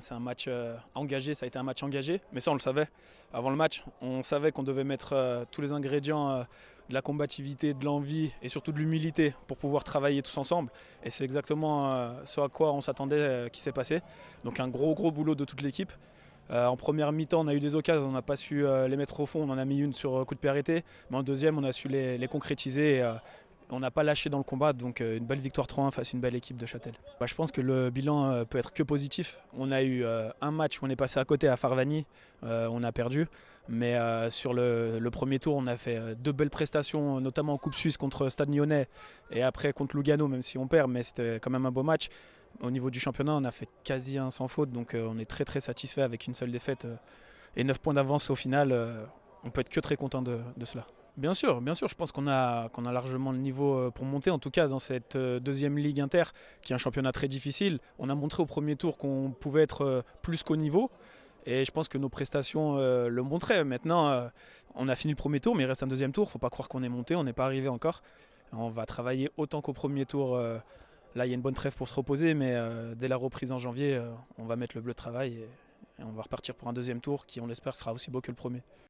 C'est un match engagé, ça a été un match engagé, mais ça on le savait avant le match. On savait qu'on devait mettre tous les ingrédients de la combativité, de l'envie et surtout de l'humilité pour pouvoir travailler tous ensemble. Et c'est exactement ce à quoi on s'attendait qui s'est passé. Donc un gros boulot de toute l'équipe. En première mi-temps, on a eu des occasions, on n'a pas su les mettre au fond. On en a mis une sur coup de pied arrêté, mais en deuxième, on a su les concrétiser. On n'a pas lâché dans le combat, donc une belle victoire 3-1 face à une belle équipe de Châtel. Je pense que le bilan peut être que positif. On a eu un match où on est passé à côté à Farvani, on a perdu. Mais sur le premier tour, on a fait deux belles prestations, notamment en Coupe Suisse contre Stade Lyonnais et après contre Lugano, même si on perd, mais c'était quand même un beau match. Au niveau du championnat, on a fait quasi un sans faute, donc on est très satisfait avec une seule défaite et 9 points d'avance au final. On peut être que très content de cela. Bien sûr, je pense qu'on a largement le niveau pour monter, en tout cas dans cette deuxième ligue inter, qui est un championnat très difficile. On a montré au premier tour qu'on pouvait être plus qu'au niveau, et je pense que nos prestations le montraient. Maintenant, on a fini le premier tour, mais il reste un deuxième tour. Il ne faut pas croire qu'on est monté, on n'est pas arrivé encore. On va travailler autant qu'au premier tour. Là, il y a une bonne trêve pour se reposer, mais dès la reprise en janvier, on va mettre le bleu de travail et on va repartir pour un deuxième tour qui, on l'espère, sera aussi beau que le premier.